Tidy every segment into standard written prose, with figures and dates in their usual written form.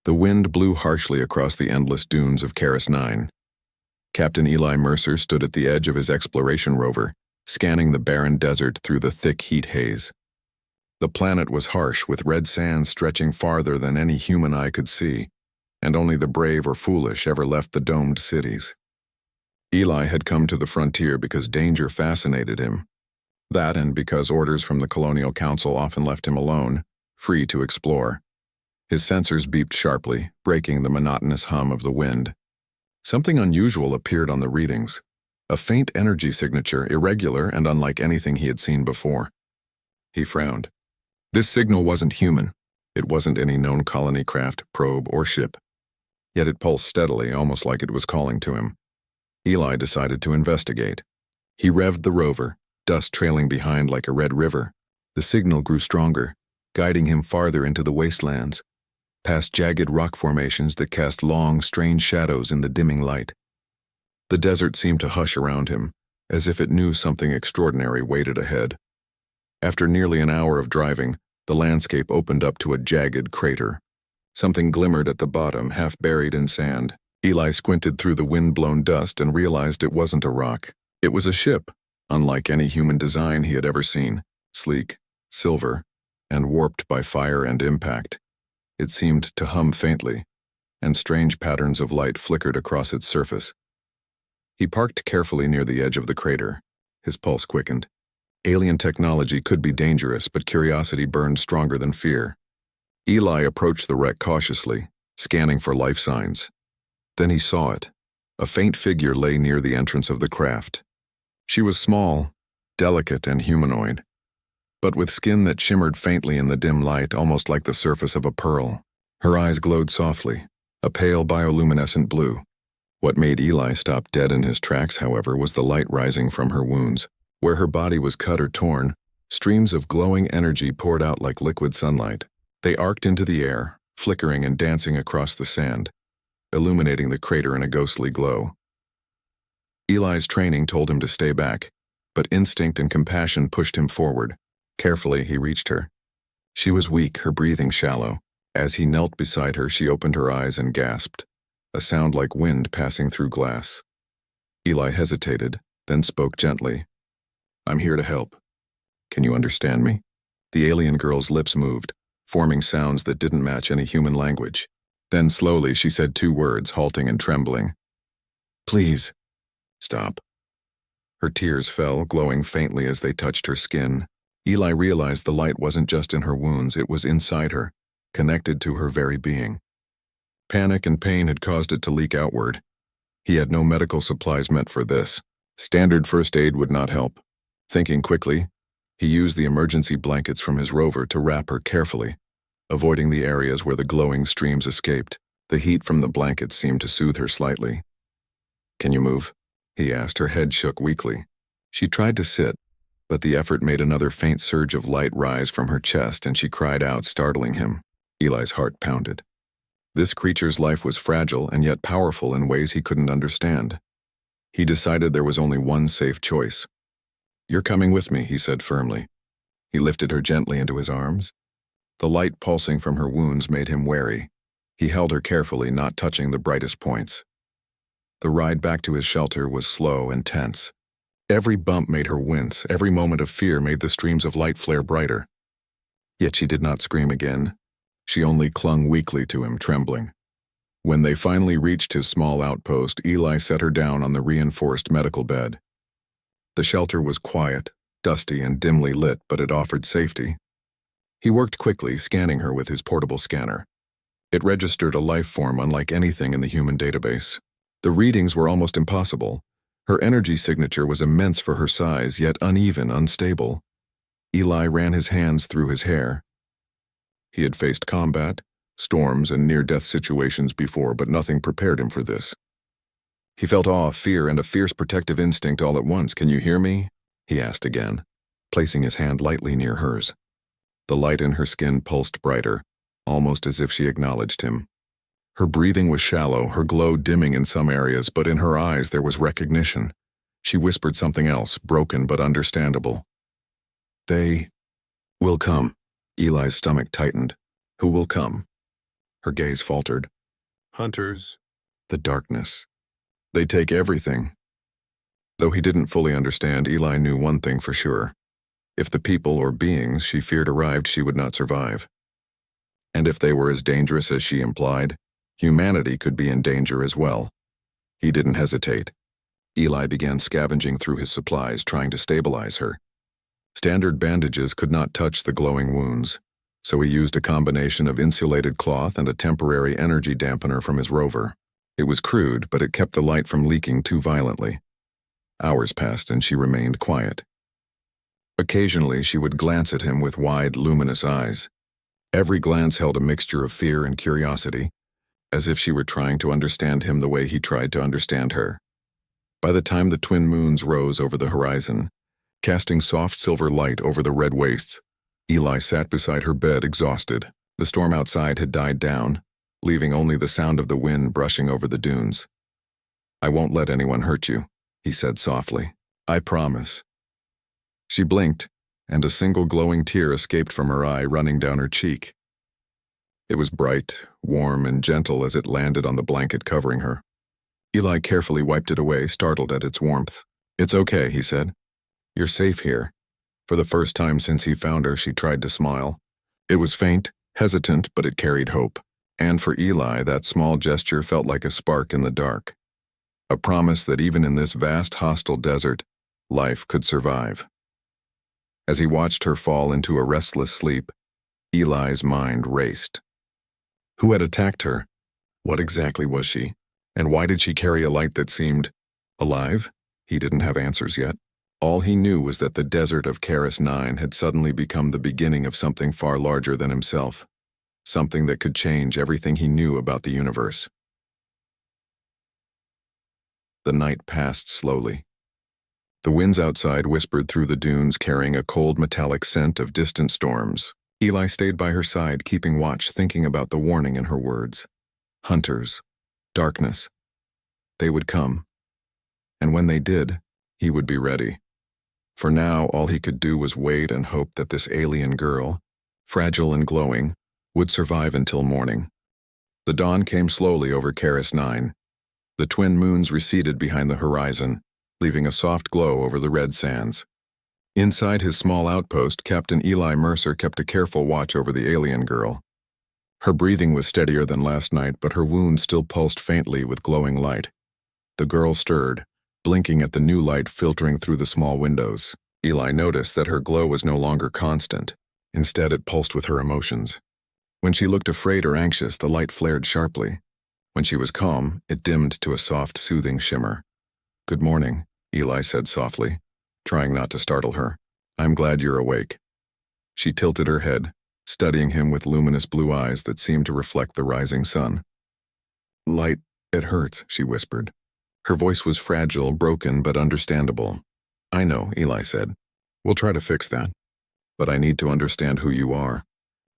The wind blew harshly across the endless dunes of Karis 9. Captain Eli Mercer stood at the edge of his exploration rover, scanning the barren desert through the thick heat haze. The planet was harsh, with red sands stretching farther than any human eye could see, and only the brave or foolish ever left the domed cities. Eli had come to the frontier because danger fascinated him. That, and because orders from the Colonial Council often left him alone, free to explore. His sensors beeped sharply, breaking the monotonous hum of the wind. Something unusual appeared on the readings. A faint energy signature, irregular and unlike anything he had seen before. He frowned. This signal wasn't human. It wasn't any known colony craft, probe, or ship. Yet it pulsed steadily, almost like it was calling to him. Eli decided to investigate. He revved the rover, dust trailing behind like a red river. The signal grew stronger, guiding him farther into the wastelands, past jagged rock formations that cast long, strange shadows in the dimming light. The desert seemed to hush around him, as if it knew something extraordinary waited ahead. After nearly an hour of driving, the landscape opened up to a jagged crater. Something glimmered at the bottom, half buried in sand. Eli squinted through the wind-blown dust and realized it wasn't a rock. It was a ship, unlike any human design he had ever seen, sleek, silver, and warped by fire and impact. It seemed to hum faintly, and strange patterns of light flickered across its surface. He parked carefully near the edge of the crater. His pulse quickened. Alien technology could be dangerous, but curiosity burned stronger than fear. Eli approached the wreck cautiously, scanning for life signs. Then he saw it. A faint figure lay near the entrance of the craft. She was small, delicate, and humanoid, but with skin that shimmered faintly in the dim light, almost like the surface of a pearl. Her eyes glowed softly, a pale bioluminescent blue. What made Eli stop dead in his tracks, however, was the light rising from her wounds. Where her body was cut or torn, streams of glowing energy poured out like liquid sunlight. They arced into the air, flickering and dancing across the sand, illuminating the crater in a ghostly glow. Eli's training told him to stay back, but instinct and compassion pushed him forward. Carefully, he reached her. She was weak, her breathing shallow. As he knelt beside her, she opened her eyes and gasped, a sound like wind passing through glass. Eli hesitated, then spoke gently. "I'm here to help. Can you understand me?" The alien girl's lips moved, forming sounds that didn't match any human language. Then slowly she said 2 words, halting and trembling. "Please, stop." Her tears fell, glowing faintly as they touched her skin. Eli realized the light wasn't just in her wounds, it was inside her, connected to her very being. Panic and pain had caused it to leak outward. He had no medical supplies meant for this. Standard first aid would not help. Thinking quickly, he used the emergency blankets from his rover to wrap her carefully, avoiding the areas where the glowing streams escaped. The heat from the blankets seemed to soothe her slightly. "Can you move?" he asked. Her head shook weakly. She tried to sit, but the effort made another faint surge of light rise from her chest, and she cried out, startling him. Eli's heart pounded. This creature's life was fragile and yet powerful in ways he couldn't understand. He decided there was only one safe choice. "You're coming with me," he said firmly. He lifted her gently into his arms. The light pulsing from her wounds made him wary. He held her carefully, not touching the brightest points. The ride back to his shelter was slow and tense. Every bump made her wince, every moment of fear made the streams of light flare brighter. Yet she did not scream again. She only clung weakly to him, trembling. When they finally reached his small outpost, Eli set her down on the reinforced medical bed. The shelter was quiet, dusty, and dimly lit, but it offered safety. He worked quickly, scanning her with his portable scanner. It registered a life form unlike anything in the human database. The readings were almost impossible. Her energy signature was immense for her size, yet uneven, unstable. Eli ran his hands through his hair. He had faced combat, storms, and near-death situations before, but nothing prepared him for this. He felt awe, fear, and a fierce protective instinct all at once. "Can you hear me?" he asked again, placing his hand lightly near hers. The light in her skin pulsed brighter, almost as if she acknowledged him. Her breathing was shallow, her glow dimming in some areas, but in her eyes there was recognition. She whispered something else, broken but understandable. "They will come." Eli's stomach tightened. "Who will come?" Her gaze faltered. Hunters. The darkness. They take everything. Though he didn't fully understand, Eli knew one thing for sure. If the people or beings she feared arrived, she would not survive. And if they were as dangerous as she implied, humanity could be in danger as well. He didn't hesitate. Eli began scavenging through his supplies, trying to stabilize her. Standard bandages could not touch the glowing wounds, so he used a combination of insulated cloth and a temporary energy dampener from his rover. It was crude, but it kept the light from leaking too violently. Hours passed and she remained quiet. Occasionally she would glance at him with wide, luminous eyes. Every glance held a mixture of fear and curiosity, as if she were trying to understand him the way he tried to understand her. By the time the twin moons rose over the horizon, casting soft silver light over the red wastes, Eli sat beside her bed exhausted. The storm outside had died down, leaving only the sound of the wind brushing over the dunes. "I won't let anyone hurt you," he said softly. "I promise." She blinked, and a single glowing tear escaped from her eye, running down her cheek. It was bright, warm, and gentle as it landed on the blanket covering her. Eli carefully wiped it away, startled at its warmth. "It's okay," he said. "You're safe here." For the first time since he found her, she tried to smile. It was faint, hesitant, but it carried hope. And for Eli, that small gesture felt like a spark in the dark. A promise that even in this vast, hostile desert, life could survive. As he watched her fall into a restless sleep, Eli's mind raced. Who had attacked her? What exactly was she? And why did she carry a light that seemed alive? He didn't have answers yet. All he knew was that the desert of Karis 9 had suddenly become the beginning of something far larger than himself. Something that could change everything he knew about the universe. The night passed slowly. The winds outside whispered through the dunes, carrying a cold metallic scent of distant storms. Eli stayed by her side, keeping watch, thinking about the warning in her words. Hunters. Darkness. They would come. And when they did, he would be ready. For now, all he could do was wait and hope that this alien girl, fragile and glowing, would survive until morning. The dawn came slowly over Karis 9. The twin moons receded behind the horizon, leaving a soft glow over the red sands. Inside his small outpost, Captain Eli Mercer kept a careful watch over the alien girl. Her breathing was steadier than last night, but her wound still pulsed faintly with glowing light. The girl stirred, blinking at the new light filtering through the small windows. Eli noticed that her glow was no longer constant. Instead, it pulsed with her emotions. When she looked afraid or anxious, the light flared sharply. When she was calm, it dimmed to a soft, soothing shimmer. "Good morning," Eli said softly, trying not to startle her. "I'm glad you're awake." She tilted her head, studying him with luminous blue eyes that seemed to reflect the rising sun. "Light, it hurts," she whispered. Her voice was fragile, broken, but understandable. "I know," Eli said. "We'll try to fix that. But I need to understand who you are,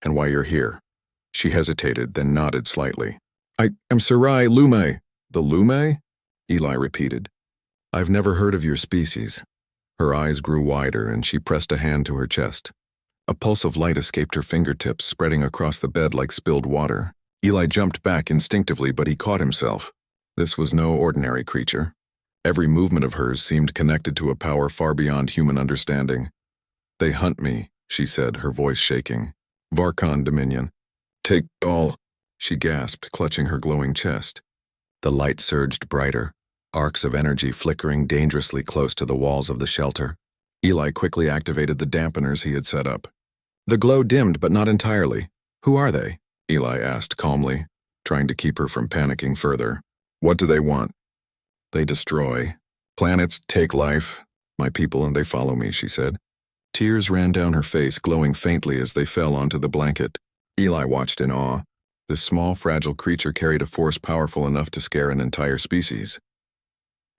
and why you're here." She hesitated, then nodded slightly. I'm Sarai Lume." "The Lume?" Eli repeated. "I've never heard of your species." Her eyes grew wider, and she pressed a hand to her chest. A pulse of light escaped her fingertips, spreading across the bed like spilled water. Eli jumped back instinctively, but he caught himself. This was no ordinary creature. Every movement of hers seemed connected to a power far beyond human understanding. "They hunt me," she said, her voice shaking. "Varkon Dominion. Take all," she gasped, clutching her glowing chest. The light surged brighter, arcs of energy flickering dangerously close to the walls of the shelter. Eli quickly activated the dampeners he had set up. The glow dimmed, but not entirely. "Who are they?" Eli asked calmly, trying to keep her from panicking further. "What do they want?" "They destroy. Planets take life. My people, and they follow me," she said. Tears ran down her face, glowing faintly as they fell onto the blanket. Eli watched in awe. This small, fragile creature carried a force powerful enough to scare an entire species.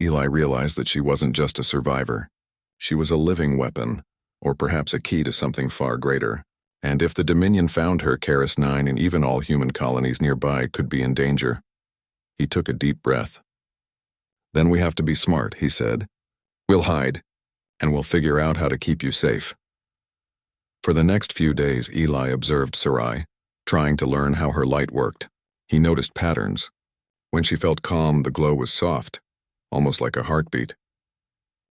Eli realized that she wasn't just a survivor. She was a living weapon, or perhaps a key to something far greater. And if the Dominion found her, Karis 9 and even all human colonies nearby could be in danger. He took a deep breath. "Then we have to be smart," he said. "We'll hide, and we'll figure out how to keep you safe." For the next few days, Eli observed Sarai, trying to learn how her light worked. He noticed patterns. When she felt calm, the glow was soft, almost like a heartbeat.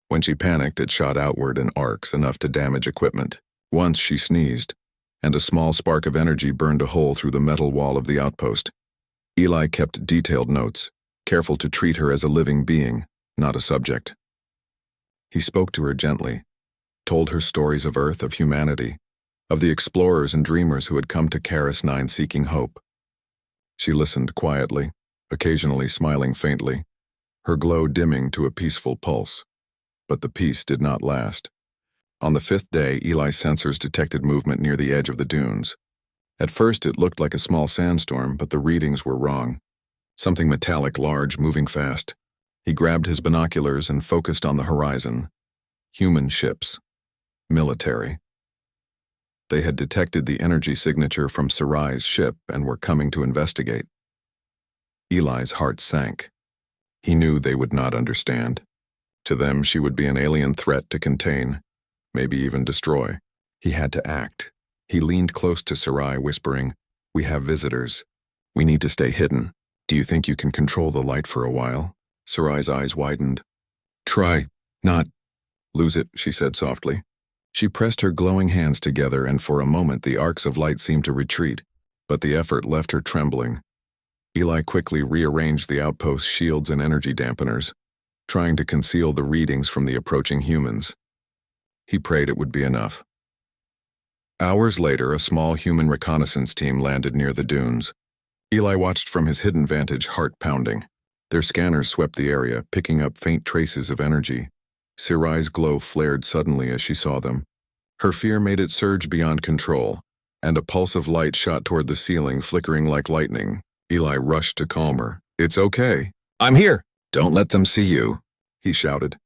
When she panicked, it shot outward in arcs, enough to damage equipment. Once she sneezed, and a small spark of energy burned a hole through the metal wall of the outpost. Eli kept detailed notes, careful to treat her as a living being, not a subject. He spoke to her gently, told her stories of Earth, of humanity, of the explorers and dreamers who had come to Karis 9 seeking hope. She listened quietly, occasionally smiling faintly, her glow dimming to a peaceful pulse. But the peace did not last. On the 5th day, Eli's sensors detected movement near the edge of the dunes. At first, it looked like a small sandstorm, but the readings were wrong. Something metallic, large, moving fast. He grabbed his binoculars and focused on the horizon. Human ships. Military. They had detected the energy signature from Sarai's ship and were coming to investigate. Eli's heart sank. He knew they would not understand. To them, she would be an alien threat to contain, maybe even destroy. He had to act. He leaned close to Sarai, whispering, "We have visitors. We need to stay hidden. Do you think you can control the light for a while?" Sarai's eyes widened. "Try not lose it," she said softly. She pressed her glowing hands together, and for a moment the arcs of light seemed to retreat, but the effort left her trembling. Eli quickly rearranged the outpost's shields and energy dampeners, trying to conceal the readings from the approaching humans. He prayed it would be enough. Hours later, a small human reconnaissance team landed near the dunes. Eli watched from his hidden vantage, heart pounding. Their scanners swept the area, picking up faint traces of energy. Sarai's glow flared suddenly as she saw them. Her fear made it surge beyond control, and a pulse of light shot toward the ceiling, flickering like lightning. Eli rushed to calm her. "It's okay. I'm here. Don't let them see you," he shouted.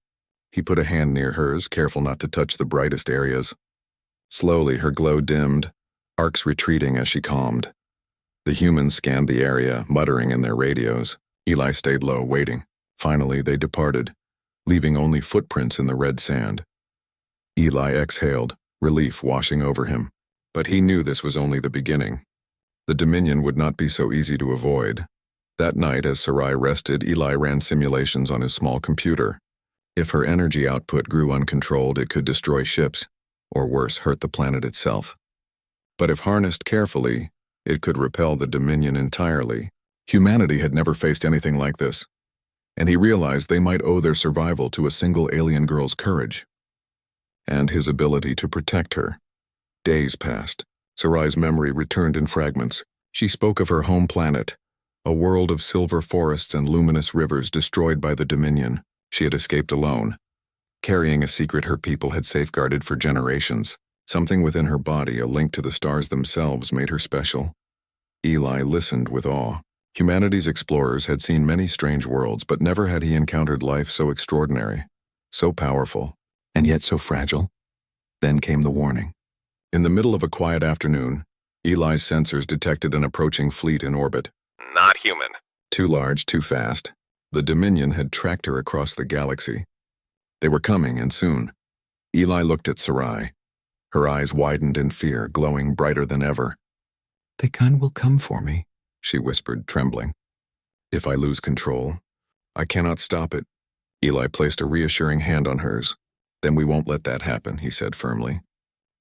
He put a hand near hers, careful not to touch the brightest areas. Slowly, her glow dimmed, arcs retreating as she calmed. The humans scanned the area, muttering in their radios. Eli stayed low, waiting. Finally, they departed, leaving only footprints in the red sand. Eli exhaled, relief washing over him. But he knew this was only the beginning. The Dominion would not be so easy to avoid. That night, as Sarai rested, Eli ran simulations on his small computer. If her energy output grew uncontrolled, it could destroy ships, or worse, hurt the planet itself. But if harnessed carefully, it could repel the Dominion entirely. Humanity had never faced anything like this, and he realized they might owe their survival to a single alien girl's courage and his ability to protect her. Days passed. Sarai's memory returned in fragments. She spoke of her home planet, a world of silver forests and luminous rivers destroyed by the Dominion. She had escaped alone, carrying a secret her people had safeguarded for generations. Something within her body, a link to the stars themselves, made her special. Eli listened with awe. Humanity's explorers had seen many strange worlds, but never had he encountered life so extraordinary, so powerful, and yet so fragile. Then came the warning. In the middle of a quiet afternoon, Eli's sensors detected an approaching fleet in orbit. Not human. Too large, too fast. The Dominion had tracked her across the galaxy. They were coming, and soon. Eli looked at Sarai. Her eyes widened in fear, glowing brighter than ever. "They will come for me," she whispered, trembling. "If I lose control, I cannot stop it." Eli placed a reassuring hand on hers. "Then we won't let that happen," he said firmly.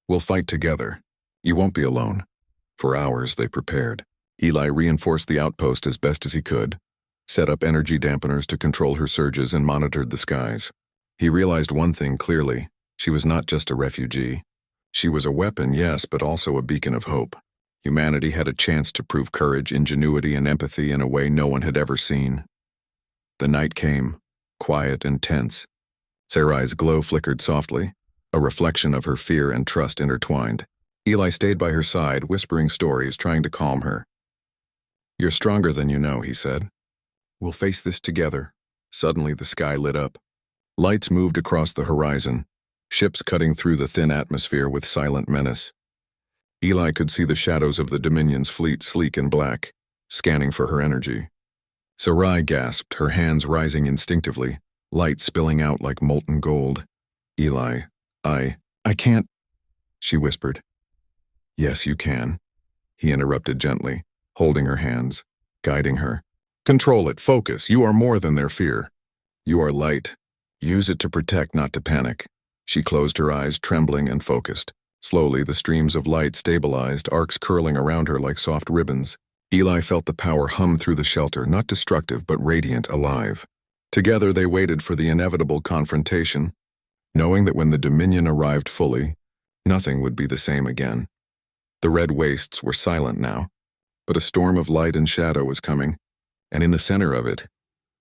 "We'll fight together. You won't be alone." For hours they prepared. Eli reinforced the outpost as best as he could, set up energy dampeners to control her surges, and monitored the skies. He realized one thing clearly: she was not just a refugee. She was a weapon, yes, but also a beacon of hope. Humanity had a chance to prove courage, ingenuity, and empathy in a way no one had ever seen. The night came, quiet and tense. Sarai's glow flickered softly, a reflection of her fear and trust intertwined. Eli stayed by her side, whispering stories, trying to calm her. "You're stronger than you know," he said. "We'll face this together." Suddenly the sky lit up. Lights moved across the horizon, ships cutting through the thin atmosphere with silent menace. Eli could see the shadows of the Dominion's fleet, sleek and black, scanning for her energy. Sarai gasped, her hands rising instinctively, light spilling out like molten gold. "Eli, I can't," she whispered. "Yes, you can," he interrupted gently, holding her hands. guiding her. "Control it, focus, you are more than their fear. You are light. Use it to protect, not to panic." She closed her eyes, trembling and focused. Slowly, the streams of light stabilized, arcs curling around her like soft ribbons. Eli felt the power hum through the shelter, not destructive, but radiant, alive. Together, they waited for the inevitable confrontation, knowing that when the Dominion arrived fully, nothing would be the same again. The red wastes were silent now, but a storm of light and shadow was coming, and in the center of it,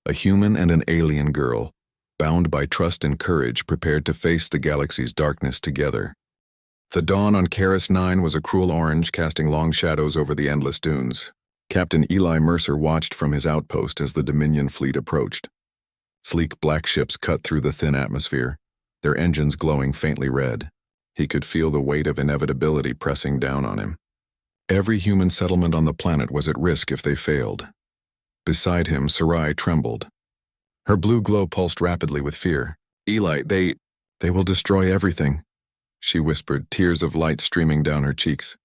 a human and an alien girl, bound by trust and courage, prepared to face the galaxy's darkness together. The dawn on Karis 9 was a cruel orange, casting long shadows over the endless dunes. Captain Eli Mercer watched from his outpost as the Dominion fleet approached. Sleek black ships cut through the thin atmosphere, their engines glowing faintly red. He could feel the weight of inevitability pressing down on him. Every human settlement on the planet was at risk if they failed. Beside him, Sarai trembled. Her blue glow pulsed rapidly with fear. "Eli, they will destroy everything," she whispered, tears of light streaming down her cheeks.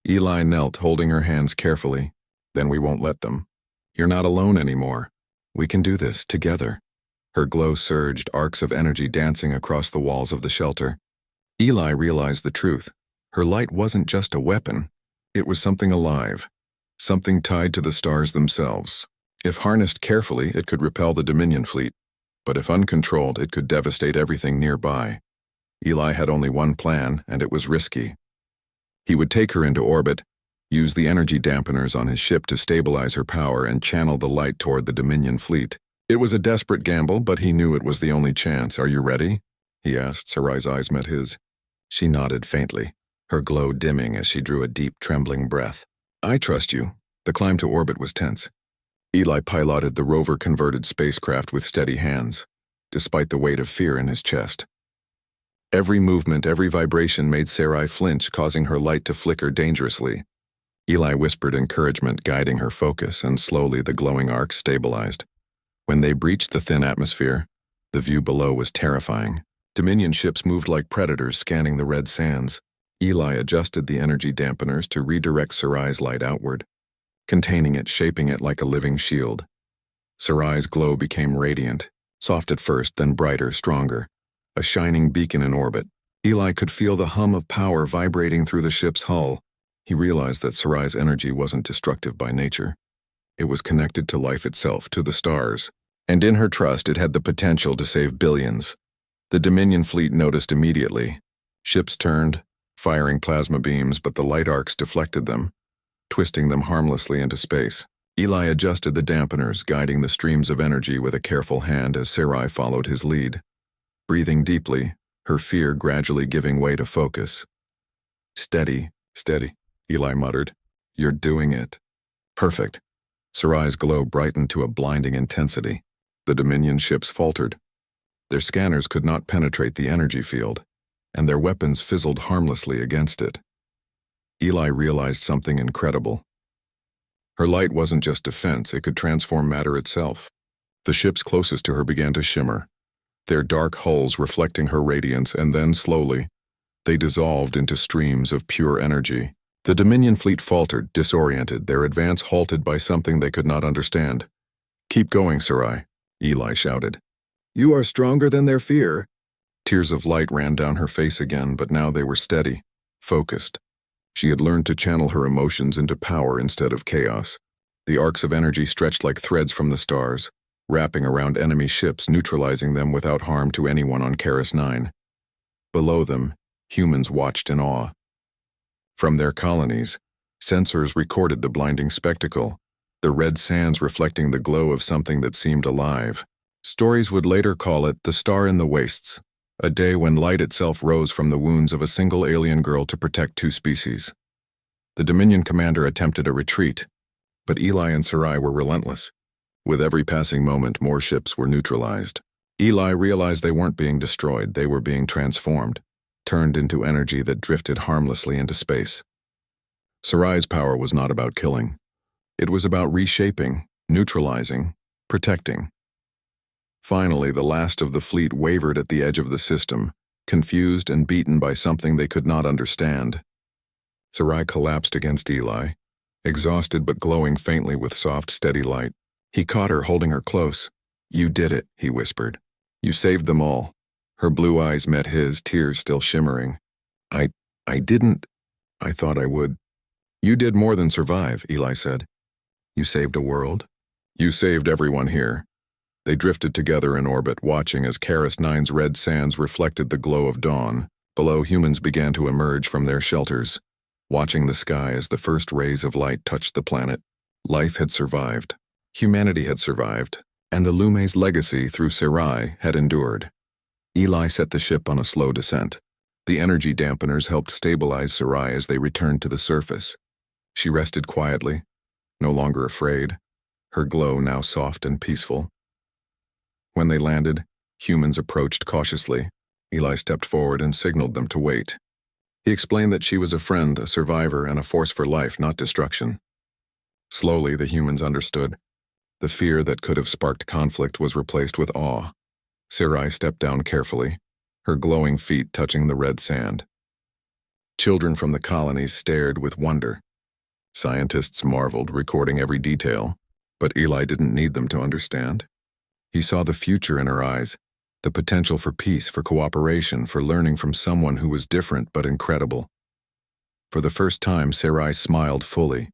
Eli knelt, holding her hands carefully. "Then we won't let them. You're not alone anymore. We can do this, together." Her glow surged, arcs of energy dancing across the walls of the shelter. Eli realized the truth. Her light wasn't just a weapon. It was something alive, something tied to the stars themselves. If harnessed carefully, it could repel the Dominion fleet, but if uncontrolled, it could devastate everything nearby. Eli had only one plan, and it was risky. He would take her into orbit, use the energy dampeners on his ship to stabilize her power and channel the light toward the Dominion fleet. It was a desperate gamble, but he knew it was the only chance. "Are you ready?" he asked. Sarai's eyes met his. She nodded faintly, her glow dimming as she drew a deep, trembling breath. "I trust you." The climb to orbit was tense. Eli piloted the rover-converted spacecraft with steady hands, despite the weight of fear in his chest. Every movement, every vibration made Sarai flinch, causing her light to flicker dangerously. Eli whispered encouragement, guiding her focus, and slowly the glowing arcs stabilized. When they breached the thin atmosphere, the view below was terrifying. Dominion ships moved like predators, scanning the red sands. Eli adjusted the energy dampeners to redirect Sarai's light outward, containing it, shaping it like a living shield. Sarai's glow became radiant, soft at first, then brighter, stronger, a shining beacon in orbit. Eli could feel the hum of power vibrating through the ship's hull. He realized that Sarai's energy wasn't destructive by nature. It was connected to life itself, to the stars, and in her trust it had the potential to save billions. The Dominion fleet noticed immediately. Ships turned, firing plasma beams, but the light arcs deflected them, twisting them harmlessly into space. Eli adjusted the dampeners, guiding the streams of energy with a careful hand as Sarai followed his lead. Breathing deeply, her fear gradually giving way to focus. "Steady, steady," Eli muttered. "You're doing it." "Perfect." Sarai's glow brightened to a blinding intensity. The Dominion ships faltered. Their scanners could not penetrate the energy field, and their weapons fizzled harmlessly against it. Eli realized something incredible. Her light wasn't just defense, it could transform matter itself. The ships closest to her began to shimmer, their dark hulls reflecting her radiance, and then, slowly, they dissolved into streams of pure energy. The Dominion fleet faltered, disoriented, their advance halted by something they could not understand. "Keep going, Sarai," Eli shouted. "You are stronger than their fear." Tears of light ran down her face again, but now they were steady, focused. She had learned to channel her emotions into power instead of chaos. The arcs of energy stretched like threads from the stars, wrapping around enemy ships, neutralizing them without harm to anyone on Karis 9. Below them, humans watched in awe. From their colonies, sensors recorded the blinding spectacle, the red sands reflecting the glow of something that seemed alive. Stories would later call it the Star in the Wastes, a day when light itself rose from the wounds of a single alien girl to protect two species. The Dominion commander attempted a retreat, but Eli and Sarai were relentless. With every passing moment, more ships were neutralized. Eli realized they weren't being destroyed, they were being transformed, turned into energy that drifted harmlessly into space. Sarai's power was not about killing. It was about reshaping, neutralizing, protecting. Finally, the last of the fleet wavered at the edge of the system, confused and beaten by something they could not understand. Sarai collapsed against Eli, exhausted but glowing faintly with soft, steady light. He caught her, holding her close. "You did it," he whispered. "You saved them all." Her blue eyes met his, tears still shimmering. I didn't. I thought I would." "You did more than survive," Eli said. "You saved a world. You saved everyone here." They drifted together in orbit, watching as Caris 9's red sands reflected the glow of dawn. Below, humans began to emerge from their shelters, watching the sky as the first rays of light touched the planet. Life had survived. Humanity had survived, and the Lume's legacy through Sci-Fi had endured. Eli set the ship on a slow descent. The energy dampeners helped stabilize Sci-Fi as they returned to the surface. She rested quietly, no longer afraid, her glow now soft and peaceful. When they landed, humans approached cautiously. Eli stepped forward and signaled them to wait. He explained that she was a friend, a survivor, and a force for life, not destruction. Slowly, the humans understood. The fear that could have sparked conflict was replaced with awe. Sci-Fi stepped down carefully, her glowing feet touching the red sand. Children from the colonies stared with wonder. Scientists marveled, recording every detail, but Eli didn't need them to understand. He saw the future in her eyes, the potential for peace, for cooperation, for learning from someone who was different but incredible. For the first time, Sci-Fi smiled fully.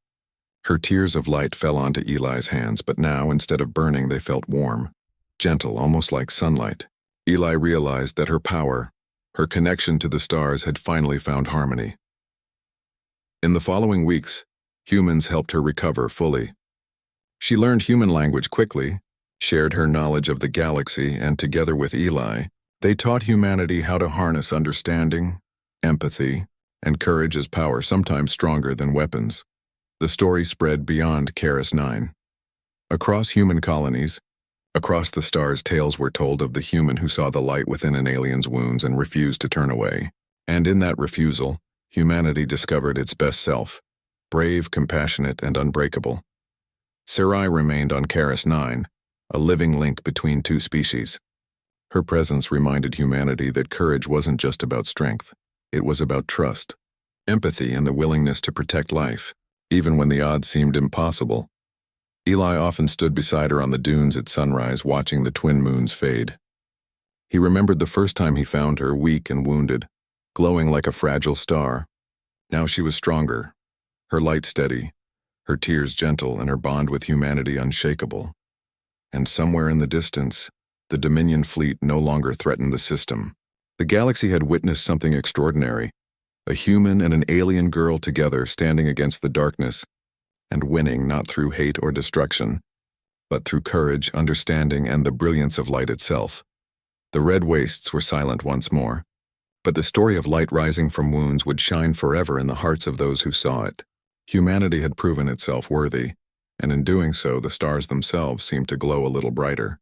Her tears of light fell onto Eli's hands, but now, instead of burning, they felt warm, gentle, almost like sunlight. Eli realized that her power, her connection to the stars, had finally found harmony. In the following weeks, humans helped her recover fully. She learned human language quickly, shared her knowledge of the galaxy, and together with Eli, they taught humanity how to harness understanding, empathy, and courage as power, sometimes stronger than weapons. The story spread beyond Caris 9. Across human colonies, across the stars, tales were told of the human who saw the light within an alien's wounds and refused to turn away. And in that refusal, humanity discovered its best self, brave, compassionate, and unbreakable. Sci-Fi remained on Caris 9, a living link between two species. Her presence reminded humanity that courage wasn't just about strength. It was about trust, empathy, and the willingness to protect life, even when the odds seemed impossible. Eli often stood beside her on the dunes at sunrise, watching the twin moons fade. He remembered the first time he found her, weak and wounded, glowing like a fragile star. Now she was stronger, her light steady, her tears gentle, and her bond with humanity unshakable. And somewhere in the distance, the Dominion fleet no longer threatened the system. The galaxy had witnessed something extraordinary, a human and an alien girl together standing against the darkness, and winning not through hate or destruction, but through courage, understanding, and the brilliance of light itself. The red wastes were silent once more, but the story of light rising from wounds would shine forever in the hearts of those who saw it. Humanity had proven itself worthy, and in doing so, the stars themselves seemed to glow a little brighter.